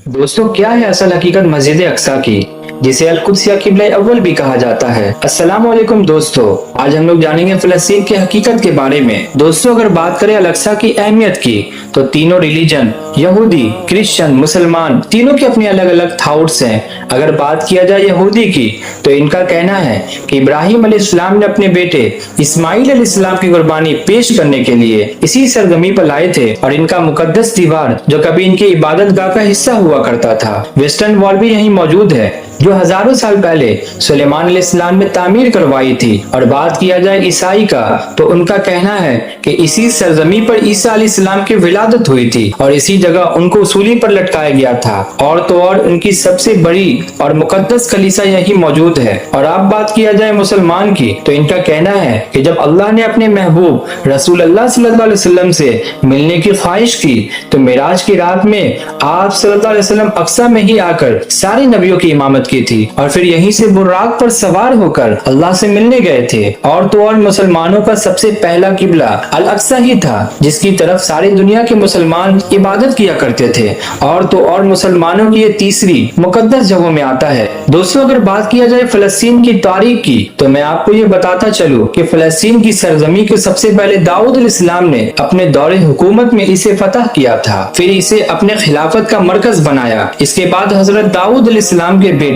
दोस्तों, क्या है असल हकीकत मस्जिद अक्सा की, जिसे अल कुद्स या किबला अव्वल भी कहा जाता है। अस्सलाम वालेकुम दोस्तों, आज हम लोग जानेंगे फिलिस्तीन की हकीकत के बारे में। दोस्तों, अगर बात करें अल अक्सा की अहमियत की, तो तीनों रिलीजन यहूदी, क्रिश्चियन, मुसलमान, तीनों के अपने अलग अलग थॉट्स हैं। अगर बात किया जाए यहूदी की, तो इनका कहना है कि इब्राहिम अलैहिस्सलाम ने अपने बेटे इस्माइल अलैहिस्सलाम की कुर्बानी पेश करने के लिए इसी सरजमी पर लाए थे, और इनका मुकद्दस दीवार जो कभी इनकी इबादत गाह का हिस्सा हुआ करता था, वेस्टर्न वॉल भी यहीं मौजूद है, जो हजारों साल पहले सुलेमान अलैहिस्सलाम ने तामीर करवाई थी। और बात किया जाए ईसाई का, तो उनका कहना है कि इसी सरजमी पर ईसा अलैहिस्सलाम की विलादत हुई थी और इसी जगह उनको सूली पर लटकाया गया था। और तो और उनकी सबसे बड़ी और मुकद्दस कलीसा यही मौजूद है। और आप बात किया जाए मुसलमान की, तो इनका कहना है कि जब अल्लाह ने अपने महबूब रसूल अल्लाह सल्लल्लाहु अलैहि वसल्लम से मिलने की ख्वाहिश की, तो मेराज की रात में आप सल्लल्लाहु अलैहि वसल्लम अक्सा में ही आकर सारे नबियों की इमामत की थी, और फिर यहीं से बुर्राक पर सवार होकर अल्लाह से मिलने गए थे। और तो और मुसलमानों का सबसे पहला किबला अल अक्सा ही था, जिसकी तरफ सारी दुनिया के मुसलमान इबादत किया करते थे। और तो और मुसलमानों की ये तीसरी मुकद्दस जगहों में आता है। दोस्तों, अगर बात किया जाए फिलिस्तीन की तारीख की, तो मैं आपको ये बताता चलूं कि फिलिस्तीन की सरजमी को सबसे पहले दाऊद अलैहिस्सलाम ने अपने दौरे हुकूमत में इसे फतह किया था, फिर इसे अपने खिलाफत का मरकज बनाया। इसके बाद हजरत दाऊद अलैहिस्सलाम के बेटे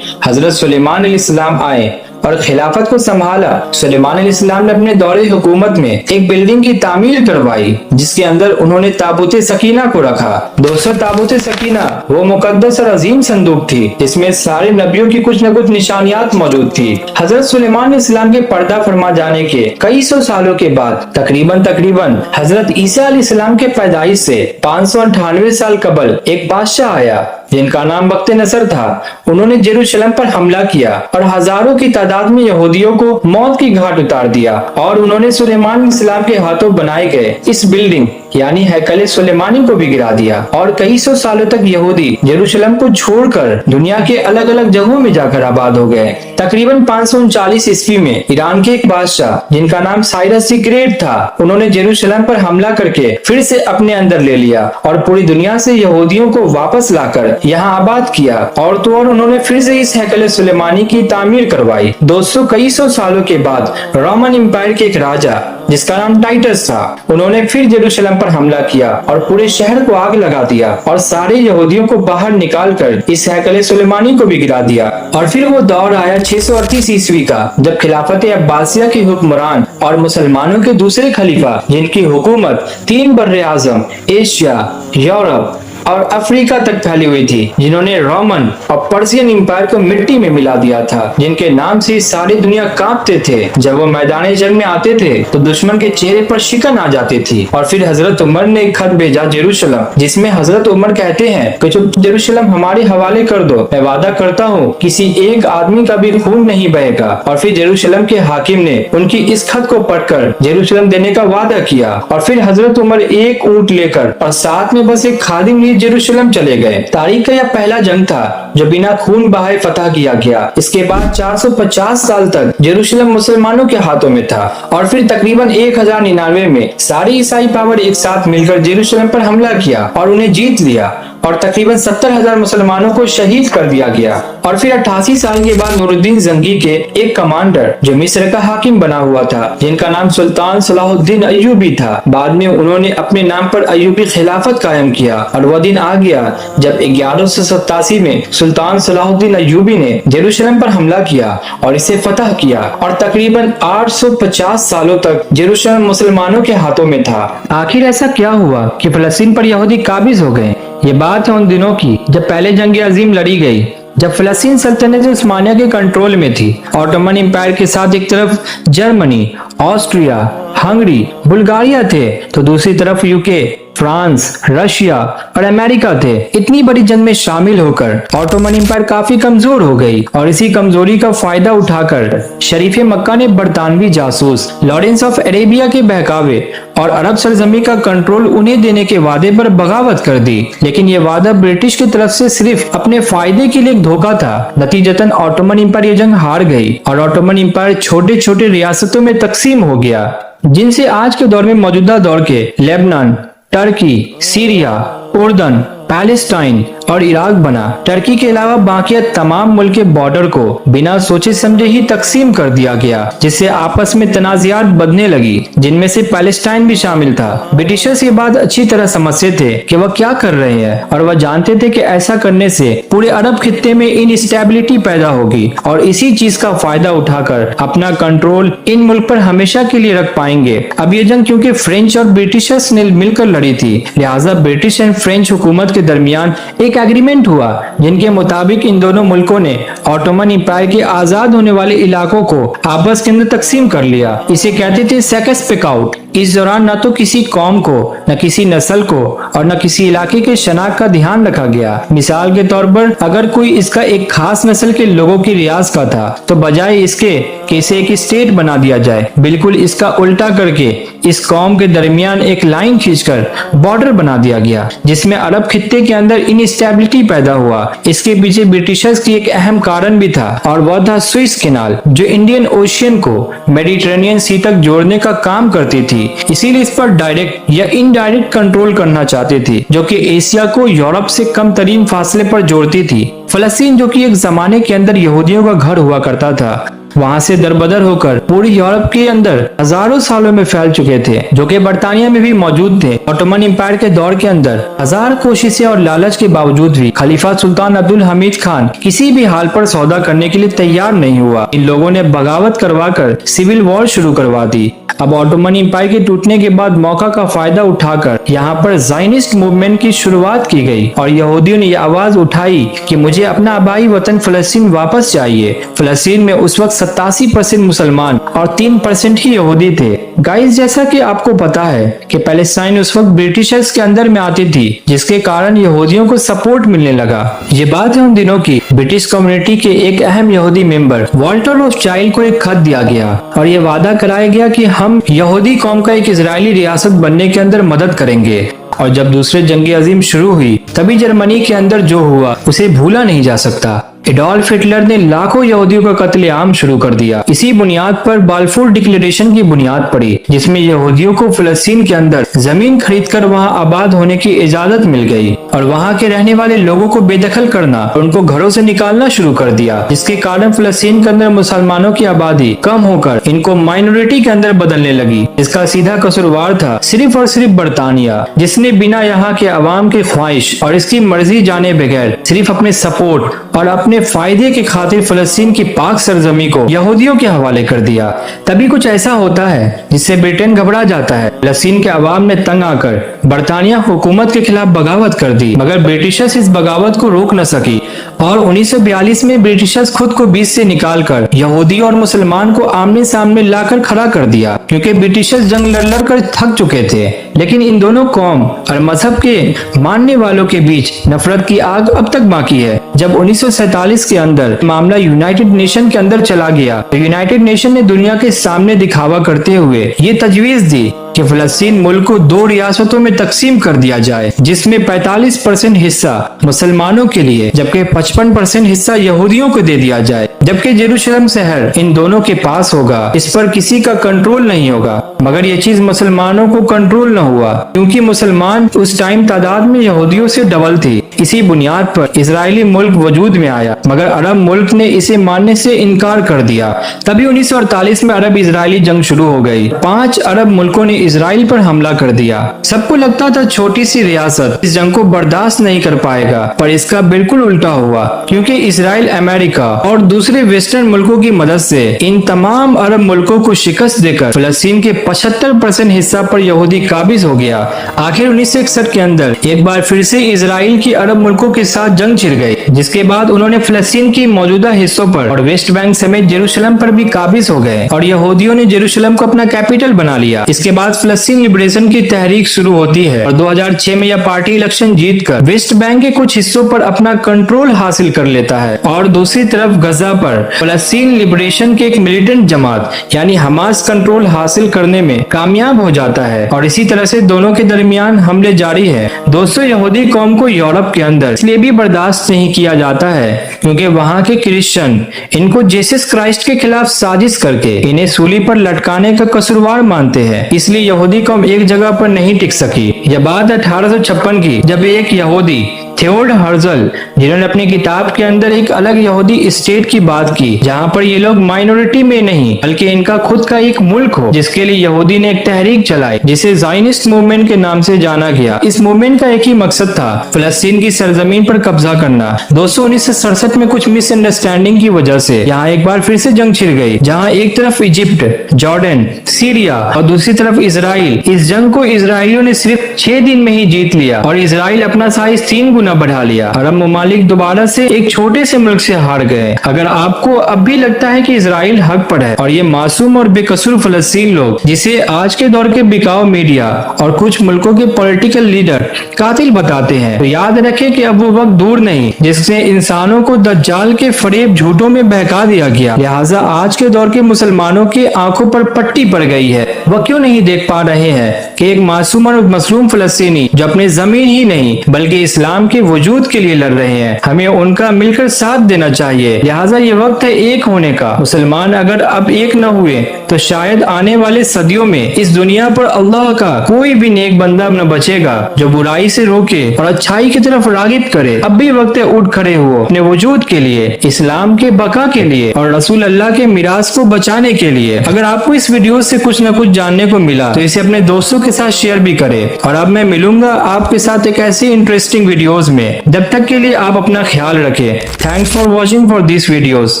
हजरत सुलेमान अलैहिस्सलाम आए और खिलाफत को संभाला। सुलेमान अलैहिस्सलाम ने अपने दौरे हुकूमत में एक बिल्डिंग की तामीर करवाई, जिसके अंदर उन्होंने ताबूत सकीना को रखा। दोस्तों, ताबूत सकीना वो मुकद्दस और अजीम संदूक थी, जिसमें सारे नबियों की कुछ न कुछ निशानियात मौजूद थी। हजरत सुलेमान अलैहिस्सलाम के पर्दा फरमा जाने के कई सौ सालों के बाद तकरीबन हजरत ईसा अलैहिस्सलाम के पैदाइश से 598 साल कबल एक बादशाह आया, जिनका नाम बख्त नसर था। उन्होंने जेरूशलेम पर हमला किया और हजारों की तादाद में यहूदियों को मौत की घाट उतार दिया। और उन्होंने सुलेमान अलैहिस्सलाम के हाथों बनाए गए इस बिल्डिंग यानी हैकल सुलेमानी को भी गिरा दिया। और कई सौ सालों तक यहूदी जेरूशलेम को छोड़कर दुनिया के अलग अलग जगहों में जाकर आबाद हो गए। तकरीबन 539 ईस्वी में ईरान के एक बादशाह, जिनका नाम साइरस द ग्रेट था, उन्होंने जेरूशलेम पर हमला करके फिर से अपने अंदर ले लिया और पूरी दुनिया से यहूदियों को वापस लाकर यहाँ आबाद किया। और तो और उन्होंने फिर से इस हैकल सुलेमानी की तामीर करवाई। दोस्तों, कई सौ सालों के बाद रोमन एम्पायर के एक राजा, जिसका नाम टाइटस था, उन्होंने फिर जेरूशलेम पर हमला किया और पूरे शहर को आग लगा दिया और सारे यहूदियों को बाहर निकालकर इस हैकल सुलेमानी को भी गिरा दिया। और फिर वो दौर आया 638 ईस्वी का, जब खिलाफत अब्बासिया के हुक्मरान और मुसलमानों के दूसरे खलीफा, जिनकी हुकूमत 3 बर्रे आजम, एशिया, यूरोप और अफ्रीका तक फैली हुई थी, जिन्होंने रोमन और पर्शियन एम्पायर को मिट्टी में मिला दिया था, जिनके नाम से सारी दुनिया कांपते थे। जब वो मैदान जंग में आते थे तो दुश्मन के चेहरे पर शिकन आ जाती थी। और फिर हजरत उमर ने एक खत भेजा जेरूशलेम, जिसमें हजरत उमर कहते हैं कि जो जेरूशलेम हमारे हवाले कर दो, मैं वादा करता हूँ किसी एक आदमी का भी खून नहीं बहेगा। और फिर जेरूशलेम के हाकिम ने उनकी इस खत को पढ़कर जेरूशलेम देने का वादा किया। और फिर हजरत उमर एक ऊंट लेकर और साथ में बस एक खादिम जेरूशलेम चले गए। तारीख का यह पहला जंग था जो बिना खून बहाए फतह किया गया। इसके बाद 450 साल तक जेरूशलेम मुसलमानों के हाथों में था। और फिर तकरीबन 1099 में सारी ईसाई पावर एक साथ मिलकर जेरूशलेम पर हमला किया और उन्हें जीत लिया और तकरीबन 70,000 मुसलमानों को शहीद कर दिया गया। और फिर 88 साल के बाद नूरुद्दीन जंगी के एक कमांडर, जो मिस्र का हाकिम बना हुआ था, जिनका नाम सुल्तान सलाहुद्दीन अय्यूबी था, बाद में उन्होंने अपने नाम पर अय्यूबी खिलाफत कायम किया। और वह दिन आ गया जब 1187 में सुल्तान सलाहुद्दीन अय्यूबी ने जेरूशलेम पर हमला किया और इसे फतह किया। और तकरीबन 850 सालों तक जेरूशलेम मुसलमानों के हाथों में था। आखिर ऐसा क्या हुआ कि फिलिस्तीन पर यहूदी काबिज हो गए? ये बात है उन दिनों की जब पहले जंग अजीम लड़ी गई, जब फिलिस्तीन सल्तनत उस्मानिया के कंट्रोल में थी। ऑटोमन एम्पायर के साथ एक तरफ जर्मनी, ऑस्ट्रिया, हंगरी, बुल्गारिया थे, तो दूसरी तरफ यूके, फ्रांस, रशिया और अमेरिका थे। इतनी बड़ी जंग में शामिल होकर ऑटोमन एम्पायर काफी कमजोर हो गई और इसी कमजोरी का फायदा उठाकर शरीफ मक्का ने बरतानवी जासूस लॉरेंस ऑफ अरेबिया के बहकावे और अरब सरजमी का कंट्रोल उन्हें देने के वादे पर बगावत कर दी। लेकिन ये वादा ब्रिटिश की तरफ से सिर्फ अपने फायदे के लिए एक धोखा था। नतीजतन ऑटोमन एम्पायर ये जंग हार गई और ऑटोमन एम्पायर छोटे छोटे रियासतों में तकसीम हो गया, जिनसे आज के दौर में मौजूदा दौर के लेबनान, टर्की, सीरिया, उर्दन, पैलेस्टाइन, और इराक बना। टर्की के अलावा बाकी तमाम मुल्क के बॉर्डर को बिना सोचे समझे ही तकसीम कर दिया गया, जिससे आपस में तनाज़ात बढ़ने लगी, जिनमें से पैलेस्टाइन भी शामिल था। ब्रिटिशर्स ये बात अच्छी तरह समझते थे कि वह क्या कर रहे हैं, और वह जानते थे कि ऐसा करने से पूरे अरब खित्ते में इनस्टेबिलिटी पैदा होगी, और इसी चीज का फायदा उठाकर अपना कंट्रोल इन मुल्क पर हमेशा के लिए रख पाएंगे। अब ये जंग क्योंकि फ्रेंच और ब्रिटिशर्स ने मिलकर लड़ी थी, लिहाजा ब्रिटिश एंड फ्रेंच हुकूमत के दरमियान एक एग्रीमेंट हुआ, जिनके मुताबिक इन दोनों मुल्कों ने ऑटोमन एम्पायर के आजाद होने वाले इलाकों को आपस के अंदर तकसीम कर लिया। इसे कहते थे सेकस पिकआउट। इस दौरान न तो किसी कौम को, न किसी नस्ल को और न किसी इलाके के शनाख्त का ध्यान रखा गया। मिसाल के तौर पर अगर कोई इसका एक खास नस्ल के लोगों की रियाज का था, तो बजाय इसके कि इसे एक स्टेट बना दिया जाए, बिल्कुल इसका उल्टा करके इस कौम के दरमियान एक लाइन खींचकर बॉर्डर बना दिया गया, जिसमें अरब खित्ते के अंदर इनस्टेबिलिटी पैदा हुआ। इसके पीछे ब्रिटिशर्स की एक अहम कारण भी था, और वह था स्विस कैनाल, जो इंडियन ओशियन को मेडिटेरेनियन सी तक जोड़ने का काम करती थी। इसीलिए इस पर डायरेक्ट या इनडायरेक्ट कंट्रोल करना चाहते थे, जो कि एशिया को यूरोप से कम तरीन फासले पर जोड़ती थी। फलस्तीन, जो कि एक जमाने के अंदर यहूदियों का घर हुआ करता था, वहां से दरबदर होकर पूरी यूरोप के अंदर हजारों सालों में फैल चुके थे, जो कि बरतानिया में भी मौजूद थे। ऑटोमन एम्पायर के दौर के अंदर हजार कोशिशें और लालच के बावजूद भी खलीफा सुल्तान अब्दुल हमीद खान किसी भी हाल पर सौदा करने के लिए तैयार नहीं हुआ। इन लोगों ने बगावत करवाकर सिविल वॉर शुरू करवा दी। अब ऑटोमन एम्पायर के टूटने के बाद मौका का फायदा उठाकर यहाँ पर ज़ायनिस्ट मूवमेंट की शुरुआत की गई, और यहूदियों ने यह आवाज उठाई कि मुझे अपना आबाई वतन फलस्तीन वापस चाहिए। फलस्तीन में उस वक्त 87% मुसलमान और 3% ही यहूदी थे। गाइस, जैसा कि आपको पता है कि पैलेस्टाइन उस वक्त ब्रिटिशर्स के अंदर में आती थी, जिसके कारण यहूदियों को सपोर्ट मिलने लगा। ये बात है उन दिनों की। ब्रिटिश कम्युनिटी के एक अहम यहूदी मेंबर वॉल्टर रोथस्चाइल्ड को एक खत दिया गया, और ये वादा कराया गया कि हम यहूदी कौम का एक इजरायली रियासत बनने के अंदर मदद करेंगे। और जब दूसरे जंग अजीम शुरू हुई, तभी जर्मनी के अंदर जो हुआ उसे भूला नहीं जा सकता। एडोल्फ हिटलर ने लाखों यहूदियों का कत्लेआम शुरू कर दिया। इसी बुनियाद पर बाल्फोर डिक्लेरेशन की बुनियाद पड़ी, जिसमें यहूदियों को फलस्तीन के अंदर जमीन खरीदकर वहां आबाद होने की इजाजत मिल गई, और वहां के रहने वाले लोगों को बेदखल करना और उनको घरों से निकालना शुरू कर दिया, जिसके कारण फलस्तीन के अंदर मुसलमानों की आबादी कम होकर इनको माइनॉरिटी के अंदर बदलने लगी। इसका सीधा कसूरवार था सिर्फ और सिर्फ बरतानिया, जिसने बिना यहाँ के अवाम की ख्वाहिश और इसकी मर्जी जाने बगैर सिर्फ अपने सपोर्ट और अपने फायदे के खातिर फलस्तीन की पाक सरजमी को यहूदियों के हवाले कर दिया। तभी कुछ ऐसा होता है जिससे ब्रिटेन घबरा जाता है। फलस्तीन के अवाम ने तंग आकर बरतानिया हुकूमत के खिलाफ बगावत कर दी, मगर ब्रिटिशर्स इस बगावत को रोक न सकी, और 1942 में ब्रिटिशर्स खुद को बीच से निकालकर यहूदी और मुसलमान को आमने सामने लाकर खड़ा कर दिया, क्योंकि ब्रिटिशर्स जंग लड़ कर थक चुके थे। लेकिन इन दोनों कौम और मजहब के मानने वालों के बीच नफरत की आग अब तक बाकी है। जब 1947 के अंदर मामला यूनाइटेड नेशन के अंदर चला गया, तो यूनाइटेड नेशन ने दुनिया के सामने दिखावा करते हुए ये तजवीज दी कि फलस्तीन मुल्क को 2 रियासतों में तकसीम कर दिया जाए, जिसमें 45% हिस्सा मुसलमानों के लिए जबकि 55% हिस्सा यहूदियों को दे दिया जाए, जबकि जेरूशलम शहर इन दोनों के पास होगा। इस पर किसी का कंट्रोल नहीं होगा। मगर ये चीज मुसलमानों को कंट्रोल न हुआ, क्योंकि मुसलमान उस टाइम तादाद में यहूदियों से डबल थी। इसी बुनियाद पर इजरायली मुल्क वजूद में आया, मगर अरब मुल्क ने इसे मानने से इनकार कर दिया। तभी 1948 में अरब इजरायली जंग शुरू हो गई। 5 अरब मुल्कों ने इजराइल पर हमला कर दिया। सबको लगता था छोटी सी रियासत इस जंग को बर्दाश्त नहीं कर पाएगा, पर इसका बिल्कुल उल्टा हुआ, क्योंकि इजराइल अमेरिका और दूसरे वेस्टर्न मुल्कों की मदद से इन तमाम अरब मुल्कों को शिकस्त देकर फलस्तीन के 75% हिस्सा पर यहूदी काबिज हो गया। आखिर 1961 के अंदर एक बार फिर से इजराइल की अरब मुल्कों के साथ जंग छिड़ गई, जिसके बाद उन्होंने फलस्तीन की मौजूदा हिस्सों पर और वेस्ट बैंक समेत जेरूशलम पर भी काबिज हो गए, और यहूदियों ने जेरूशलम को अपना कैपिटल बना लिया। इसके बाद फलस्तीन लिबरेशन की तहरीक शुरू होती है, और 2006 में यह पार्टी इलेक्शन जीतकर वेस्ट बैंक के कुछ हिस्सों पर अपना कंट्रोल हासिल कर लेता है, और दूसरी तरफ गजा पर फलस्तीन लिबरेशन के एक मिलिटेंट जमात यानी हमास कंट्रोल हासिल करने में कामयाब हो जाता है, और इसी तरह से दोनों के दरमियान हमले जारी है। दोस्तों, यहूदी कौम को यूरोप के अंदर इसलिए भी बर्दाश्त नहीं किया जाता है क्योंकि वहाँ के क्रिश्चियन इनको जीसस क्राइस्ट के खिलाफ साजिश करके इन्हें सूली पर लटकाने का कसूरवार मानते हैं। इसलिए यहूदी कौम एक जगह पर नहीं टिक सकी। यह बात 1856 की, जब एक यहूदी थियोड हर्जल, जिन्होंने अपनी किताब के अंदर एक अलग यहूदी स्टेट की बात की जहां पर ये लोग माइनॉरिटी में नहीं बल्कि इनका खुद का एक मुल्क हो, जिसके लिए यहूदी ने एक तहरीक चलाई जिसे ज़ायनिस्ट मूवमेंट के नाम से जाना गया। इस मूवमेंट का एक ही मकसद था, फलस्तीन की सरजमीन पर कब्जा करना। दोस्तों 1967 में कुछ मिसअंडरस्टैंडिंग की वजह से यहाँ एक बार फिर से जंग छिड़ गई, जहाँ एक तरफ इजिप्ट, जॉर्डन, सीरिया और दूसरी तरफ इजराइल। इस जंग को इजराइलियों ने सिर्फ 6 दिन में ही जीत लिया और इजराइल अपना साइज 3 गुना बढ़ा लिया। अरब ममालिक दोबारा से एक छोटे से मुल्क से हार गए। अगर आपको अब भी लगता है कि इजराइल हक पर है और ये मासूम और बेकसूर फलस्तीन लोग, जिसे आज के दौर के बिकाऊ मीडिया और कुछ मुल्कों के पॉलिटिकल लीडर कातिल बताते हैं, तो याद रखें कि अब वो वक्त दूर नहीं जिससे इंसानों को दज्जाल के फरेब झूठों में बहका दिया गया। लिहाजा आज के दौर के मुसलमानों की आंखों पर पट्टी पड़ गई है। वह क्यों नहीं देख पा रहे हैं कि एक मासूम और मसलूम फलस्तीनी जो अपने जमीन ही नहीं बल्कि इस्लाम के वजूद के लिए लड़ रहे हैं, हमें उनका मिलकर साथ देना चाहिए। लिहाजा ये वक्त है एक होने का। मुसलमान अगर अब एक न हुए तो शायद आने वाले सदियों में इस दुनिया पर अल्लाह का कोई भी नेक बंदा न बचेगा जो बुराई से रोके और अच्छाई की तरफ रागिब करे। अब भी वक्त है उठ खड़े हो अपने वजूद के लिए, इस्लाम के बका के लिए और रसूल अल्लाह के मिरास को बचाने के लिए। अगर आपको इस वीडियो से कुछ न कुछ जानने को मिला तो इसे अपने दोस्तों के साथ शेयर भी करें। और अब मैं मिलूंगा आपके साथ एक ऐसी इंटरेस्टिंग वीडियोस में। जब तक के लिए आप अपना ख्याल रखें। Thanks for watching for this videos.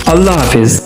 Allah Hafiz.